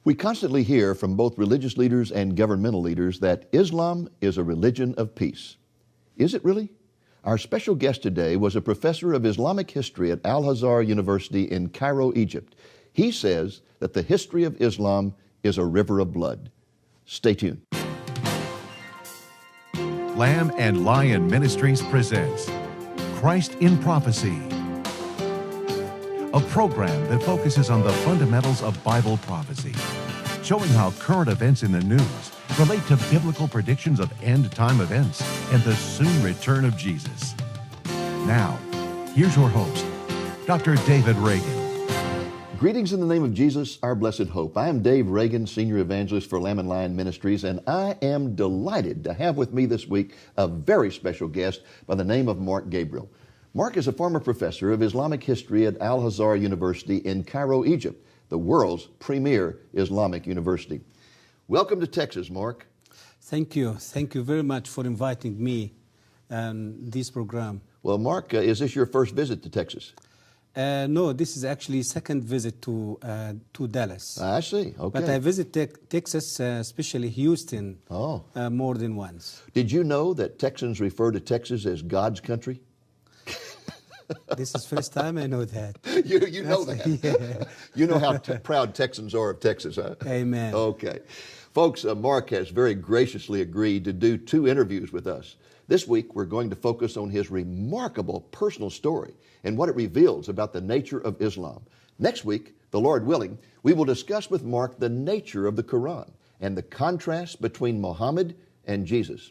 We constantly hear from both religious leaders and governmental leaders that Islam is a religion of peace. Is it really? Our special guest today was a professor of Islamic history at Al-Azhar University in Cairo, Egypt. He says that the history of Islam is a river of blood. Stay tuned. Lamb and Lion Ministries presents Christ in Prophecy, a program that focuses on the fundamentals of Bible prophecy, showing how current events in the news relate to biblical predictions of end-time events and the soon return of Jesus. Now, here's your host, Dr. David Reagan. Greetings in the name of Jesus, our blessed hope. I am Dave Reagan, Senior Evangelist for Lamb and Lion Ministries, and I am delighted to have with me this week a very special guest by the name of Mark Gabriel. Mark is a former professor of Islamic history at Al-Azhar University in Cairo, Egypt, the world's premier Islamic university. Welcome to Texas, Mark. Thank you. Thank you very much for inviting me on this program. Well, Mark, is this your first visit to Texas? No, this is actually second visit to Dallas. I see. Okay. But I visit Texas, especially Houston, more than once. Did you know that Texans refer to Texas as God's country? This is first time I know that. You know that. Yeah. You know how proud Texans are of Texas, huh? Amen. Okay. Folks, Mark has very graciously agreed to do 2 interviews with us. This week, we're going to focus on his remarkable personal story and what it reveals about the nature of Islam. Next week, the Lord willing, we will discuss with Mark the nature of the Qur'an and the contrast between Muhammad and Jesus.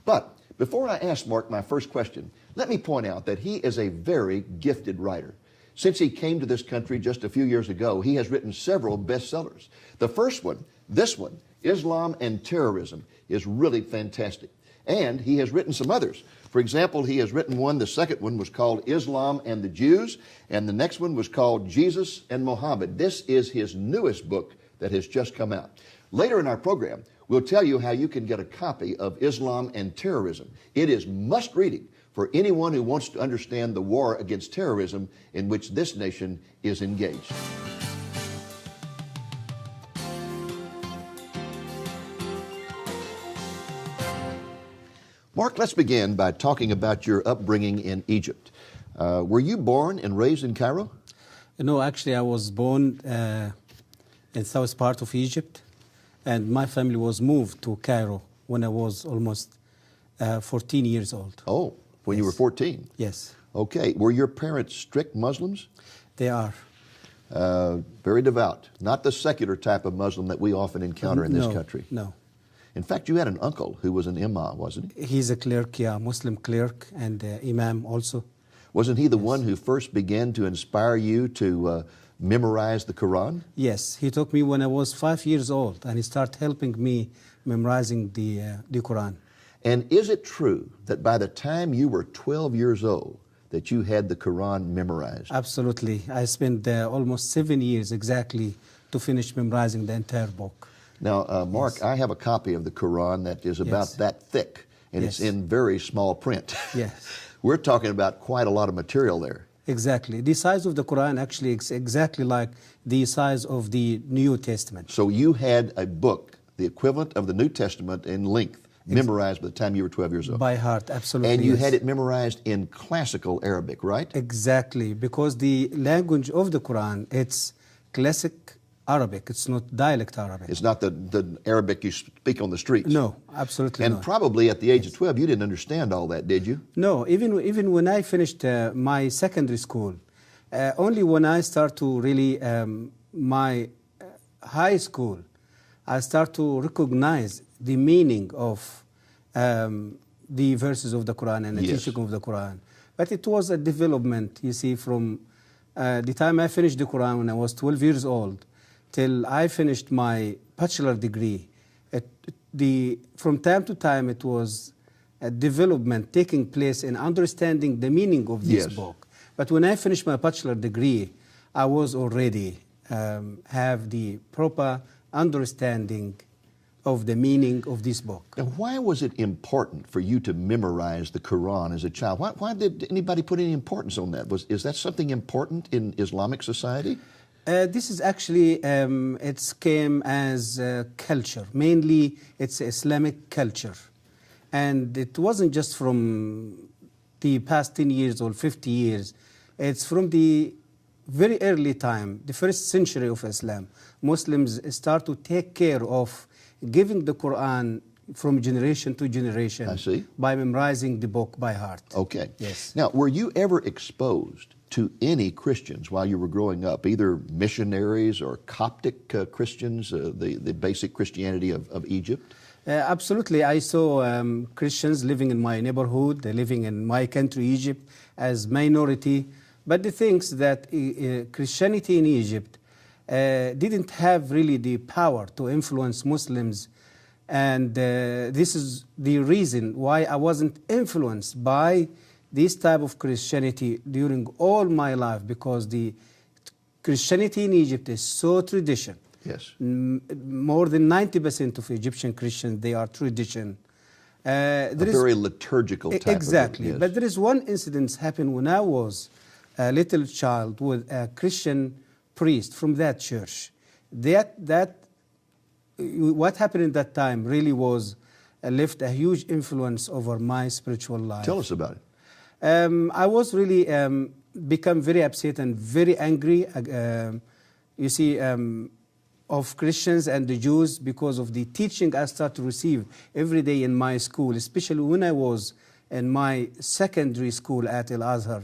But before I ask Mark my first question, let me point out that he is a very gifted writer. Since he came to this country just a few years ago, he has written several bestsellers. The first one, this one, Islam and Terrorism, is really fantastic. And he has written some others. For example, he has written one, the second one was called Islam and the Jews, and the next one was called Jesus and Muhammad. This is his newest book that has just come out. Later in our program, we'll tell you how you can get a copy of Islam and Terrorism. It is must reading for anyone who wants to understand the war against terrorism in which this nation is engaged. Mark, let's begin by talking about your upbringing in Egypt. Were you born and raised in Cairo? No, actually I was born in south part of Egypt, and my family was moved to Cairo when I was almost 14 years old. Oh, when Yes. you were 14? Yes. Okay. Were your parents strict Muslims? They are. Very devout. Not the secular type of Muslim that we often encounter in this country. No. In fact, you had an uncle who was an imam, wasn't he? He's a clerk, yeah, Muslim clerk, and imam also. Wasn't he the one who first began to inspire you to memorize the Quran? Yes, he took me when I was 5 years old, and he started helping me memorizing the Quran. And is it true that by the time you were 12 years old, that you had the Quran memorized? Absolutely. I spent almost 7 years exactly to finish memorizing the entire book. Now, Mark, Yes. I have a copy of the Quran that is about Yes. that thick, and Yes. it's in very small print. Yes. We're talking about quite a lot of material there. Exactly. The size of the Quran actually is exactly like the size of the New Testament. So you had a book, the equivalent of the New Testament in length, memorized by the time you were 12 years old. By heart, absolutely. And you yes. had it memorized in classical Arabic, right? Exactly, because the language of the Quran, it's classic Arabic. It's not dialect Arabic. It's not the Arabic you speak on the streets. No, absolutely And not. probably at the age of 12, you didn't understand all that, did you? No, even when I finished my secondary school, only when I start to really my high school, I start to recognize the meaning of the verses of the Quran and the Yes. teaching of the Quran. But it was a development, you see, from the time I finished the Quran when I was 12 years old till I finished my bachelor degree. From time to time, it was a development taking place in understanding the meaning of this Yes. book. But when I finished my bachelor degree, I was already have the proper understanding of the meaning of this book. Now, why was it important for you to memorize the Quran as a child? Why did anybody put any importance on that? Is that something important in Islamic society? This is actually, it came as culture. Mainly, it's Islamic culture. And it wasn't just from the past 10 years or 50 years. It's from the very early time, the first century of Islam. Muslims start to take care of giving the Qur'an from generation to generation. I see. By memorizing the book by heart. Okay. Yes. Now, were you ever exposed to any Christians while you were growing up, either missionaries or Coptic Christians, the basic Christianity of Egypt? Absolutely. I saw Christians living in my neighborhood, living in my country, Egypt, as minority. But the things that Christianity in Egypt didn't have really the power to influence Muslims. And this is the reason why I wasn't influenced by this type of Christianity during all my life, because the Christianity in Egypt is so tradition. Yes. More than 90% of Egyptian Christians, they are tradition. A very liturgical type exactly. of it, yes. But there is one incident happened when I was a little child with a Christian priest from that church. What happened in that time really was left a huge influence over my spiritual life. Tell us about it. I was really become very upset and very angry, you see, of Christians and the Jews because of the teaching I started to receive every day in my school, especially when I was in my secondary school at Al-Azhar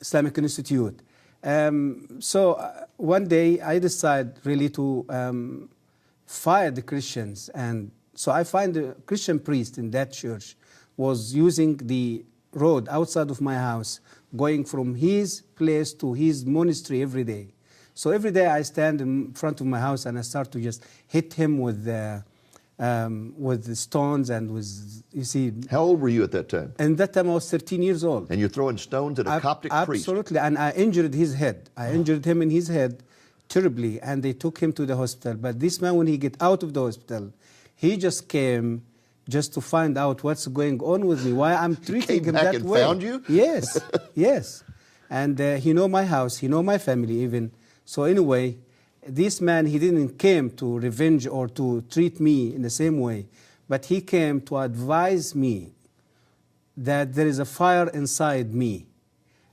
Islamic Institute. So one day I decided really to fire the Christians, and so I find a Christian priest in that church was using the road outside of my house, going from his place to his monastery every day. So every day I stand in front of my house and I start to just hit him with the stones and with, you see. How old were you at that time? And that time I was 13 years old. And you're throwing stones at a Coptic priest? Absolutely, and I injured his head. I injured him in his head terribly, and they took him to the hospital. But this man, when he get out of the hospital, he just came just to find out what's going on with me, why I'm treating him that way. He came back and found you? Yes, yes. And he know my house, he know my family even. So anyway, this man, he didn't came to revenge or to treat me in the same way, but he came to advise me that there is a fire inside me,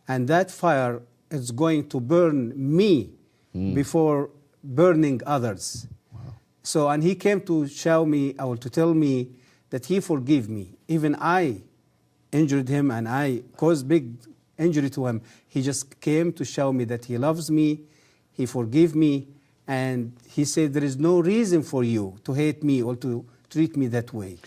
and that fire is going to burn me before burning others. Wow. So, and he came to show me, or to tell me that he forgive me. Even I injured him and I caused big injury to him. He just came to show me that he loves me, he forgive me, and he said there is no reason for you to hate me or to treat me that way.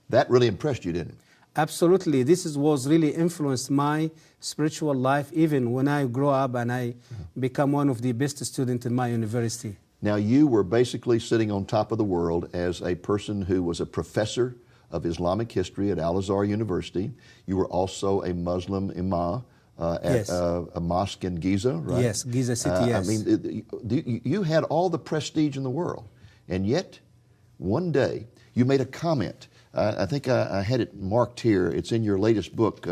That really impressed you, didn't it? Absolutely. This was really influenced my spiritual life, even when I grow up and I become one of the best students in my university. Now, you were basically sitting on top of the world as a person who was a professor of Islamic history at Al-Azhar University. You were also a Muslim imam at a mosque in Giza, right? Yes, Giza City, yes. I mean, you had all the prestige in the world, and yet one day you made a comment. I think I had it marked here. It's in your latest book,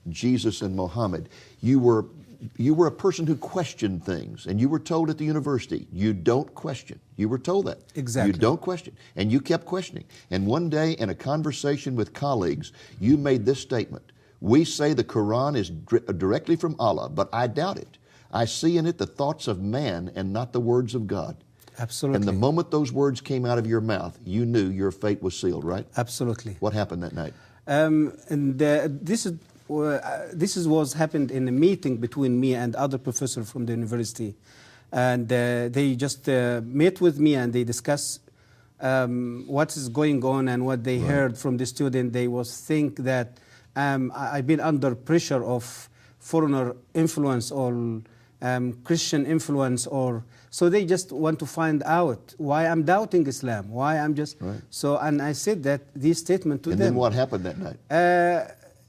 Jesus and Muhammad. You were a person who questioned things, and you were told at the university, you don't question. You were told that. Exactly. You don't question. And you kept questioning. And one day in a conversation with colleagues, you made this statement. We say the Qur'an is directly from Allah, but I doubt it. I see in it the thoughts of man and not the words of God. Absolutely. And the moment those words came out of your mouth, you knew your fate was sealed, right? Absolutely. What happened that night? This was happened in a meeting between me and other professors from the university, and they just met with me and they discussed what is going on and what they heard from the student. They was think that I've been under pressure of foreigner influence or Christian influence, or so they just want to find out why I'm doubting Islam, why I'm just so. And I said that this statement to them. And then what happened that night?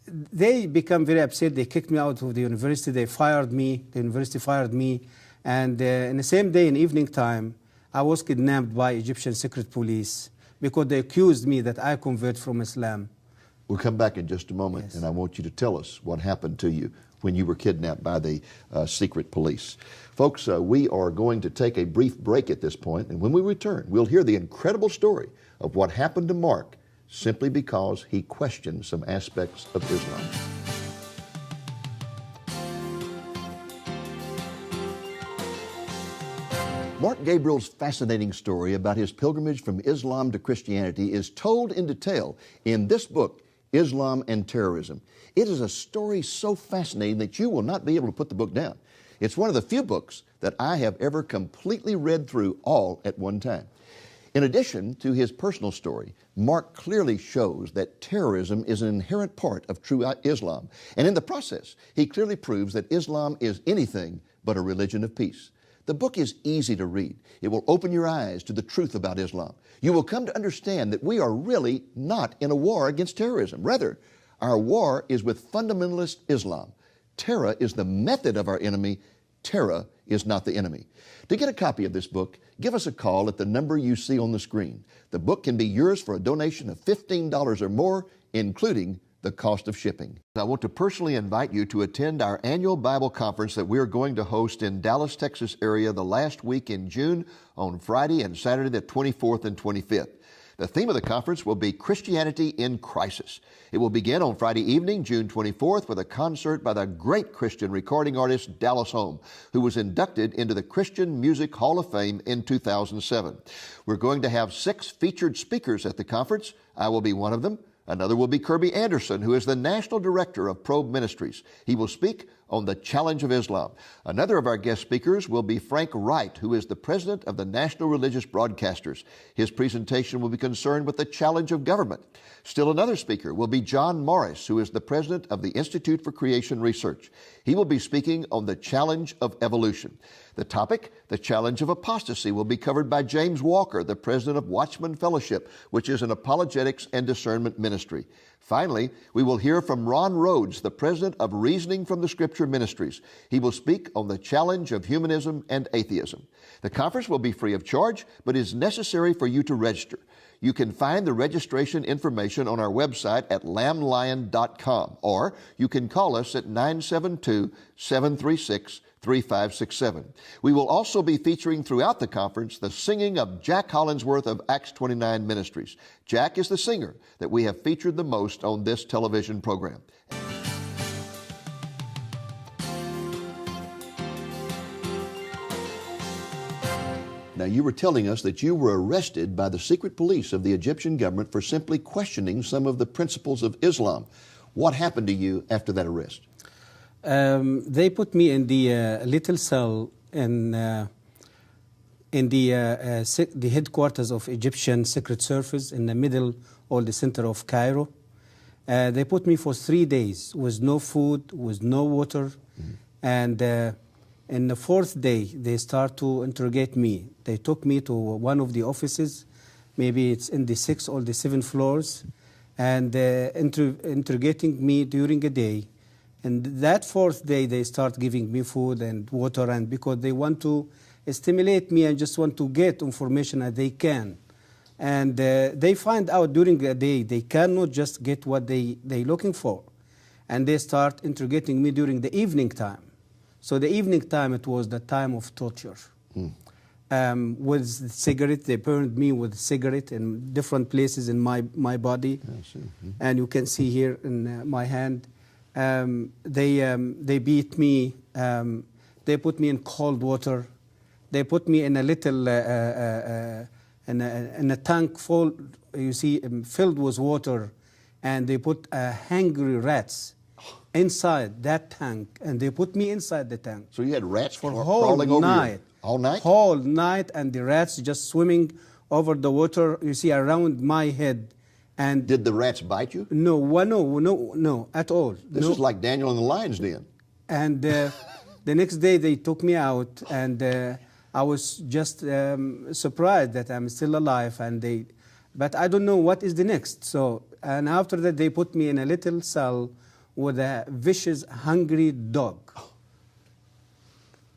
They become very upset. They kicked me out of the university. They fired me. The university fired me. And in the same day, in evening time, I was kidnapped by Egyptian secret police because they accused me that I convert from Islam. We'll come back in just a moment, and I want you to tell us what happened to you when you were kidnapped by the secret police. Folks, we are going to take a brief break at this point, and when we return, we'll hear the incredible story of what happened to Mark simply because he questioned some aspects of Islam. Mark Gabriel's fascinating story about his pilgrimage from Islam to Christianity is told in detail in this book, Islam and Terrorism. It is a story so fascinating that you will not be able to put the book down. It's one of the few books that I have ever completely read through all at one time. In addition to his personal story, Mark clearly shows that terrorism is an inherent part of true Islam. And in the process, he clearly proves that Islam is anything but a religion of peace. The book is easy to read. It will open your eyes to the truth about Islam. You will come to understand that we are really not in a war against terrorism. Rather, our war is with fundamentalist Islam. Terror is the method of our enemy. Terror is not the enemy. To get a copy of this book, give us a call at the number you see on the screen. The book can be yours for a donation of $15 or more, including the cost of shipping. I want to personally invite you to attend our annual Bible conference that we're going to host in Dallas, Texas area the last week in June on Friday and Saturday the 24th and 25th. The theme of the conference will be Christianity in Crisis. It will begin on Friday evening, June 24th, with a concert by the great Christian recording artist Dallas Holm, who was inducted into the Christian Music Hall of Fame in 2007. We're going to have 6 featured speakers at the conference. I will be one of them. Another will be Kirby Anderson, who is the National Director of Probe Ministries. He will speak on the challenge of Islam. Another of our guest speakers will be Frank Wright, who is the President of the National Religious Broadcasters. His presentation will be concerned with the challenge of government. Still another speaker will be John Morris, who is the President of the Institute for Creation Research. He will be speaking on the challenge of evolution. The topic, the challenge of apostasy, will be covered by James Walker, the president of Watchman Fellowship, which is an apologetics and discernment ministry. Finally, we will hear from Ron Rhodes, the president of Reasoning from the Scripture Ministries. He will speak on the challenge of humanism and atheism. The conference will be free of charge, but is necessary for you to register. You can find the registration information on our website at lamblion.com, or you can call us at 972-736-3567. We will also be featuring throughout the conference the singing of Jack Hollingsworth of Acts 29 Ministries. Jack is the singer that we have featured the most on this television program. Now, you were telling us that you were arrested by the secret police of the Egyptian government for simply questioning some of the principles of Islam. What happened to you after that arrest? They put me in the little cell in the headquarters of Egyptian Secret Service in the middle or the center of Cairo. They put me for 3 days with no food, with no water, and in the 4th day, they start to interrogate me. They took me to one of the offices, maybe it's in the 6th or the 7th floors, and interrogating me during a day. And that 4th day, they start giving me food and water, and because they want to stimulate me and just want to get information that they can. And they find out during the day they cannot just get what they're looking for. And they start interrogating me during the evening time. So the evening time, it was the time of torture. With cigarette, they burned me with cigarette in different places in my body. And you can see here in my hand. They beat me. They put me in cold water. They put me in a little in a tank full, you see, filled with water, and they put hungry rats inside that tank, and they put me inside the tank. So you had rats for crawling over you all night? Whole night, and the rats just swimming over the water, you see, around my head. And did the rats bite you? No, at all. This is like Daniel in the lion's den. And the next day they took me out, and I was just surprised that I'm still alive. But I don't know what is the next. So, and after that they put me in a little cell with a vicious, hungry dog.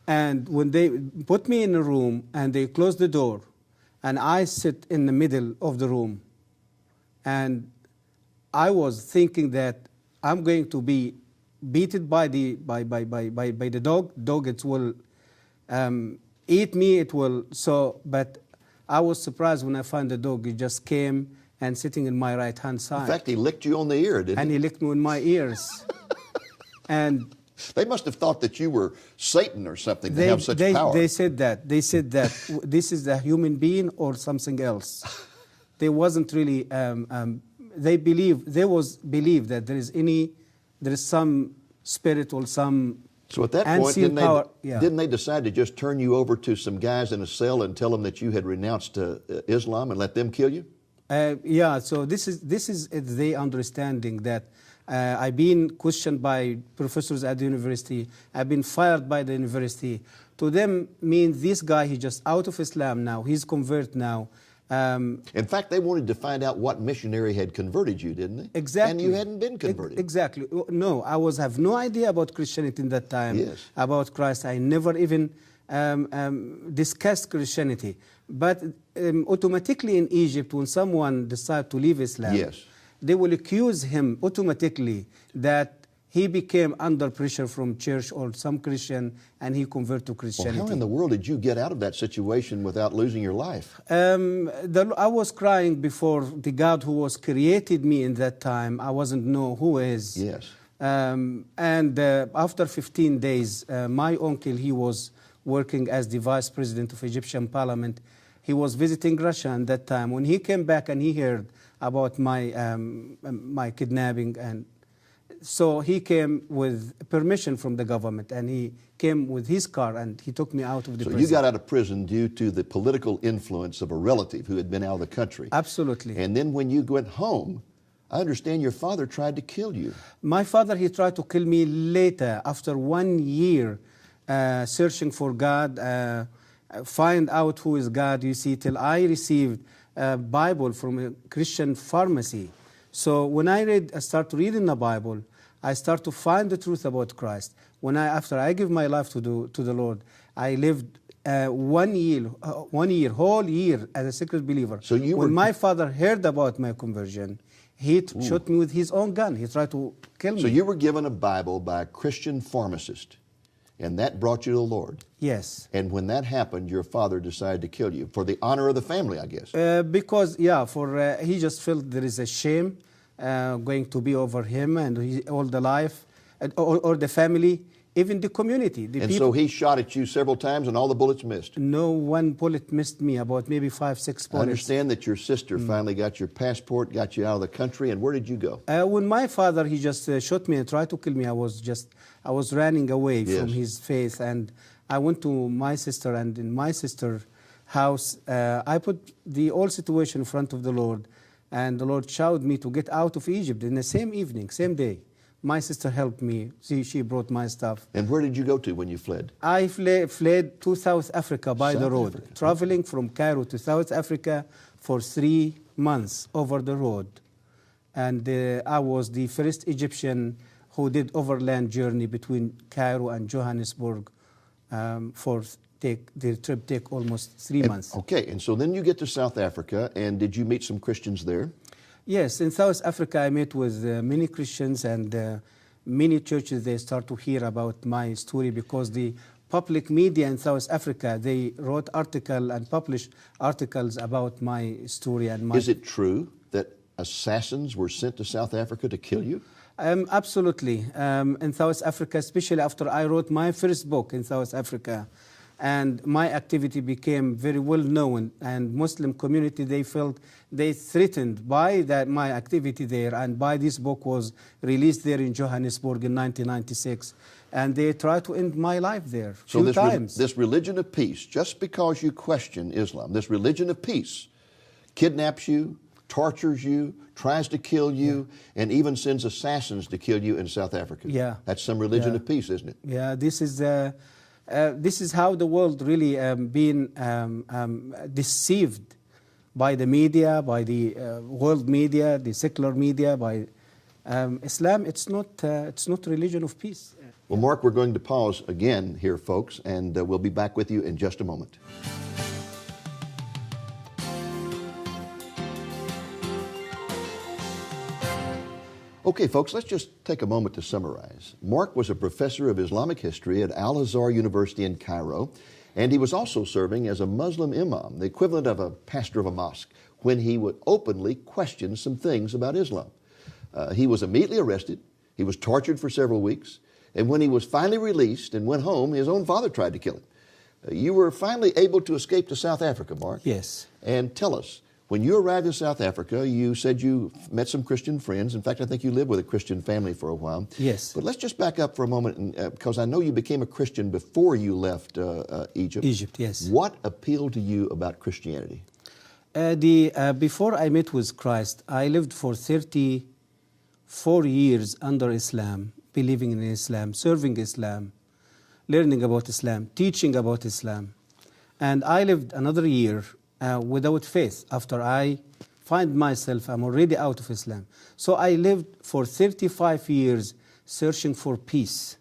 And when they put me in a room and they closed the door, and I sit in the middle of the room, and I was thinking that I'm going to be beaten by the dog. Dog, it will eat me. It will so. But I was surprised when I found the dog. He just came and sitting in my right hand side. In fact, he licked you on the ear, didn't he? And he licked me in my ears. And they must have thought that you were Satan or something to have such power. They said that. This is a human being or something else. They wasn't really. They believe that there is some spirit or some. So at that point, didn't they decide to just turn you over to some guys in a cell and tell them that you had renounced Islam and let them kill you? Yeah. So this is the understanding that. I've been questioned by professors at the university. I've been fired by the university. To them, means this guy, he's just out of Islam now. He's convert now. In fact, they wanted to find out what missionary had converted you, didn't they? Exactly. And you hadn't been converted. Exactly. No, I have no idea about Christianity in that time. Yes. About Christ. I never even discussed Christianity. But automatically in Egypt, when someone decides to leave Islam, yes, they will accuse him automatically that he became under pressure from church or some Christian and he converted to Christianity. Well, how in the world did you get out of that situation without losing your life? I was crying before the God who was created me in that time. I wasn't know who is. Yes. And after 15 days, my uncle, he was working as the vice president of Egyptian parliament. He was visiting Russia at that time. When he came back and he heard about my kidnapping, and so he came with permission from the government, and he came with his car and he took me out of the prison. So you got out of prison due to the political influence of a relative who had been out of the country. Absolutely. And then when you went home, I understand your father tried to kill you. My father, he tried to kill me later, after 1 year searching for God, find out who is God, you see, till I received a Bible from a Christian pharmacy. So when I start reading the Bible, I start to find the truth about Christ. After I give my life to the Lord, I lived 1 year, whole year as a secret believer. So when my father heard about my conversion, he shot me with his own gun. He tried to kill me. So you were given a Bible by a Christian pharmacist, and that brought you to the Lord. Yes. And when that happened, your father decided to kill you for the honor of the family, I guess. Because, he just felt there is a shame going to be over him and all the life, or the family, even the community. And so he shot at you several times and all the bullets missed? No, one bullet missed me, about maybe 5, 6 bullets. I understand that your sister finally got your passport, got you out of the country, and where did you go? When my father, he just shot me and tried to kill me, I was running away from his faith, and I went to my sister, and in my sister's house, I put the whole situation in front of the Lord, and the Lord showed me to get out of Egypt in the same evening, same day. My sister helped me. She brought my stuff. And where did you go to when you fled? I fled to South Africa by the road, Africa. traveling from Cairo to South Africa for 3 months over the road. And I was the first Egyptian who did overland journey between Cairo and Johannesburg the trip take almost 3 months. Okay, and so then you get to South Africa, and did you meet some Christians there? Yes, in South Africa I met with many Christians, and many churches, they start to hear about my story because the public media in South Africa, they wrote articles and published articles about my story. And Is it true that assassins were sent to South Africa to kill you? Absolutely. In South Africa, especially after I wrote my first book in South Africa, and my activity became very well known, and Muslim community, they felt they threatened by my activity there, and by this book was released there in Johannesburg in 1996, and they tried to end my life there few times. This religion of peace, just because you question Islam, this religion of peace kidnaps you, tortures you, tries to kill you, and even sends assassins to kill you in South Africa. Yeah. That's some religion of peace, isn't it? Yeah, this is how the world really been deceived by the media, by the world media, the secular media, by Islam. It's not religion of peace. Well, Mark, we're going to pause again here, folks, and we'll be back with you in just a moment. Okay, folks, let's just take a moment to summarize. Mark was a professor of Islamic history at Al-Azhar University in Cairo, and he was also serving as a Muslim imam, the equivalent of a pastor of a mosque, when he would openly question some things about Islam. He was immediately arrested. He was tortured for several weeks. And when he was finally released and went home, his own father tried to kill him. You were finally able to escape to South Africa, Mark. Yes. And tell us, when you arrived in South Africa, you said you met some Christian friends. In fact, I think you lived with a Christian family for a while. Yes. But let's just back up for a moment, because I know you became a Christian before you left Egypt. Egypt, yes. What appealed to you about Christianity? Before I met with Christ, I lived for 34 years under Islam, believing in Islam, serving Islam, learning about Islam, teaching about Islam. And I lived another year without faith after I find myself, I'm already out of Islam. So I lived for 35 years searching for peace,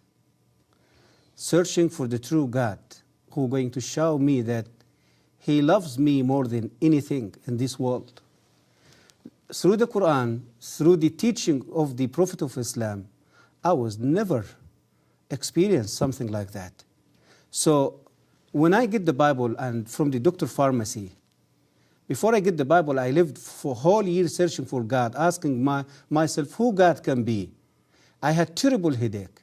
searching for the true God who is going to show me that He loves me more than anything in this world. Through the Qur'an, through the teaching of the Prophet of Islam, I was never experienced something like that. So when I get the Bible and from the doctor pharmacy, before I get the Bible, I lived for a whole year searching for God, asking myself who God can be. I had terrible headache.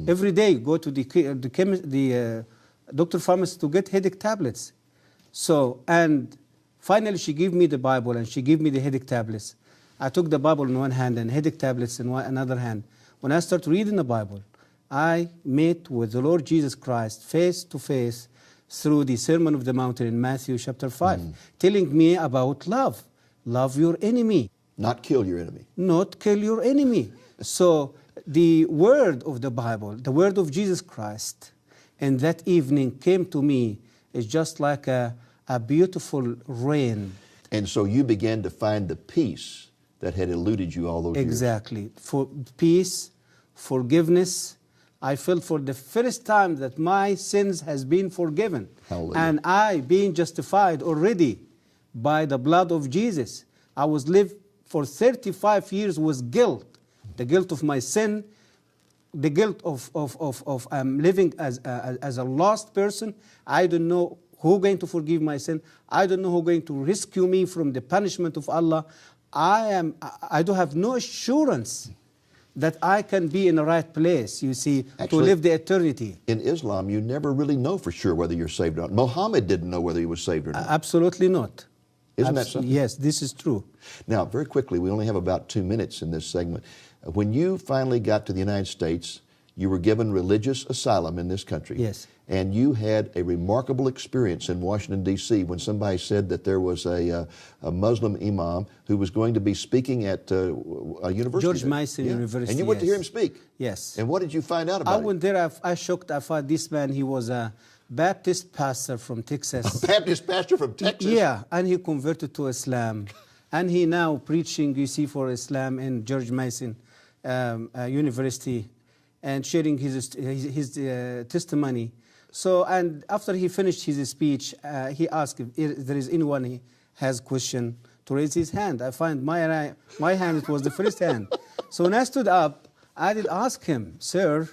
Every day, go to the doctor pharmacy to get headache tablets. So, and finally she gave me the Bible and she gave me the headache tablets. I took the Bible in one hand and headache tablets in another hand. When I started reading the Bible, I met with the Lord Jesus Christ face to face through the Sermon of the Mountain in Matthew chapter 5, telling me about love. Love your enemy. Not kill your enemy. Not kill your enemy. So the word of the Bible, the word of Jesus Christ, and that evening came to me is just like a beautiful rain. And so you began to find the peace that had eluded you all those years. Exactly. For peace, forgiveness. I felt for the first time that my sins has been forgiven. Hallelujah. And I being justified already by the blood of Jesus. I was lived for 35 years with guilt. The guilt of my sin, the guilt of living as a lost person. I don't know who's going to forgive my sin. I don't know who's going to rescue me from the punishment of Allah. I do have no assurance that I can be in the right place, you see, to live the eternity. In Islam, you never really know for sure whether you're saved or not. Muhammad didn't know whether he was saved or not. Absolutely not. Isn't that something? Yes, this is true. Now, very quickly, we only have about 2 minutes in this segment. When you finally got to the United States, you were given religious asylum in this country. Yes. And you had a remarkable experience in Washington, D.C. when somebody said that there was a Muslim imam who was going to be speaking at a university. George Mason University. And you went to hear him speak. Yes. And what did you find out about I went there, I shocked. I found this man, he was a Baptist pastor from Texas. A Baptist pastor from Texas? Yeah, and he converted to Islam. And he now preaching, you see, for Islam in George Mason University and sharing his testimony. So, and after he finished his speech, he asked if there is anyone who has question to raise his hand. I find my hand, it was the first hand. So when I stood up, I did ask him, sir,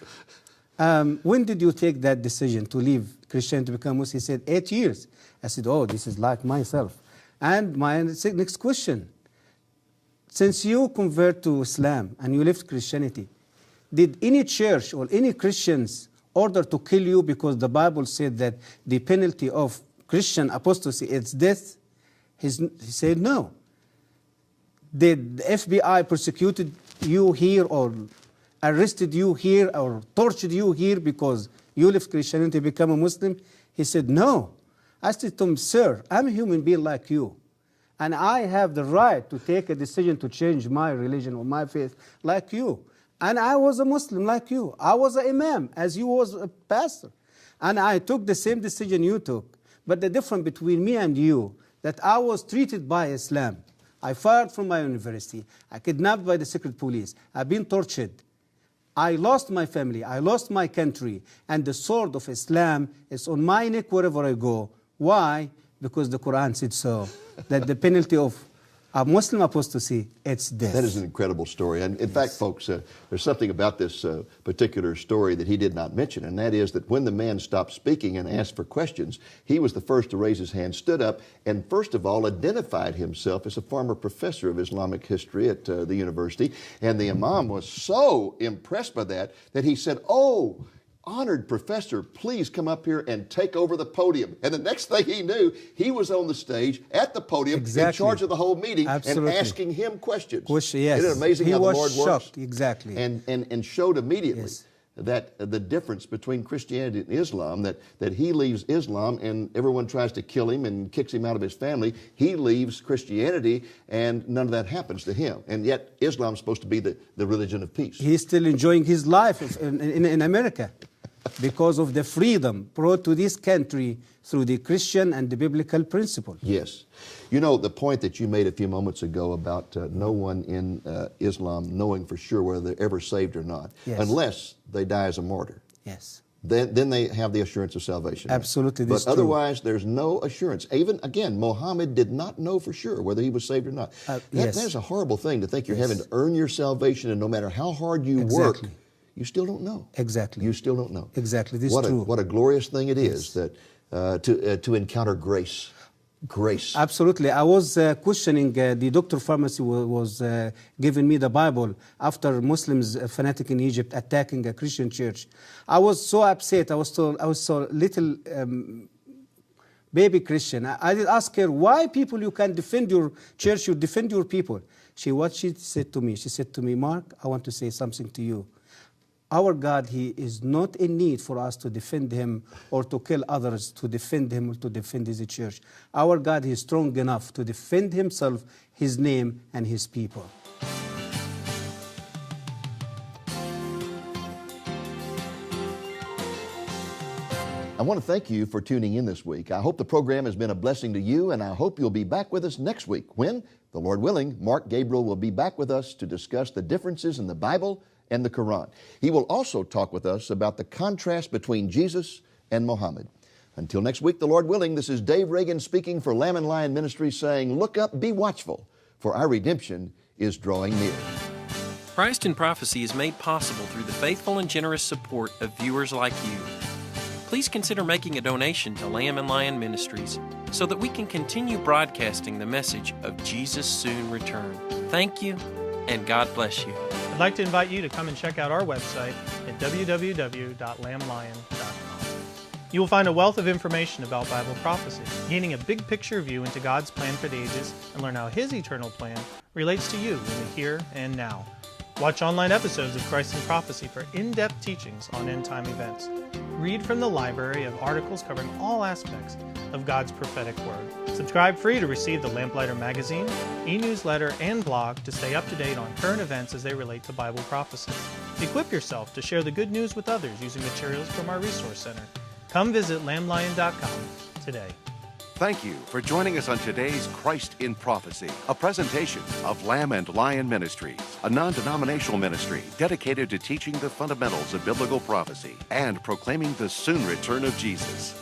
when did you take that decision to leave Christianity to become Muslim? He said, 8 years. I said, oh, this is like myself. And my next question, since you convert to Islam and you left Christianity, did any church or any Christians order to kill you because the Bible said that the penalty of Christian apostasy is death? He said no. Did the FBI persecuted you here or arrested you here or tortured you here because you left Christianity to become a Muslim? He said no. I said to him, sir, I'm a human being like you. And I have the right to take a decision to change my religion or my faith like you. And I was a Muslim like you. I was an imam as you was a pastor. And I took the same decision you took. But the difference between me and you, that I was treated by Islam. I fired from my university. I kidnapped by the secret police. I've been tortured. I lost my family. I lost my country. And the sword of Islam is on my neck wherever I go. Why? Because the Qur'an said so. That the penalty of A Muslim apostasy, it's death. That is an incredible story. And in fact, folks, there's something about this particular story that he did not mention, and that is that when the man stopped speaking and asked for questions, he was the first to raise his hand, stood up, and first of all identified himself as a former professor of Islamic history at the university. And the imam was so impressed by that he said, "Oh, honored professor, please come up here and take over the podium." And the next thing he knew, he was on the stage at the podium in charge of the whole meeting. Absolutely. And asking him questions. Yes. Isn't it amazing how the Lord works? Exactly. And showed immediately that the difference between Christianity and Islam, that he leaves Islam and everyone tries to kill him and kicks him out of his family. He leaves Christianity and none of that happens to him. And yet Islam's supposed to be the religion of peace. He's still enjoying his life in America because of the freedom brought to this country through the Christian and the biblical principle. Yes. You know, the point that you made a few moments ago about no one in Islam knowing for sure whether they're ever saved or not, unless they die as a martyr. Yes. Then they have the assurance of salvation. Absolutely. But otherwise, there's no assurance. Even, again, Muhammad did not know for sure whether he was saved or not. That is a horrible thing to think you're having to earn your salvation, and no matter how hard you work, you still don't know. Exactly. You still don't know. Exactly. This is true. What a glorious thing it is that to encounter grace. Grace. Absolutely. I was questioning, the doctor of pharmacy was giving me the Bible after Muslims, fanatic in Egypt, attacking a Christian church. I was so upset. I was so little baby Christian. I did ask her, why people you can defend your church, you defend your people. What she said to me, Mark, I want to say something to you. Our God, He is not in need for us to defend Him or to kill others to defend Him or to defend His church. Our God, He is strong enough to defend Himself, His name, and His people. I want to thank you for tuning in this week. I hope the program has been a blessing to you, and I hope you'll be back with us next week when, the Lord willing, Mark Gabriel will be back with us to discuss the differences in the Bible and the Qur'an. He will also talk with us about the contrast between Jesus and Muhammad. Until next week, the Lord willing, this is Dave Reagan speaking for Lamb and Lion Ministries saying, look up, be watchful, for our redemption is drawing near. Christ in Prophecy is made possible through the faithful and generous support of viewers like you. Please consider making a donation to Lamb and Lion Ministries so that we can continue broadcasting the message of Jesus' soon return. Thank you, and God bless you. I'd like to invite you to come and check out our website at www.lamblion.com. You will find a wealth of information about Bible prophecy, gaining a big picture view into God's plan for the ages, and learn how His eternal plan relates to you in the here and now. Watch online episodes of Christ in Prophecy for in-depth teachings on end-time events. Read from the library of articles covering all aspects of God's prophetic word. Subscribe free to receive the Lamplighter magazine, e-newsletter, and blog to stay up to date on current events as they relate to Bible prophecy. Equip yourself to share the good news with others using materials from our resource center. Come visit lamblion.com today. Thank you for joining us on today's Christ in Prophecy, a presentation of Lamb and Lion Ministries, a non-denominational ministry dedicated to teaching the fundamentals of biblical prophecy and proclaiming the soon return of Jesus.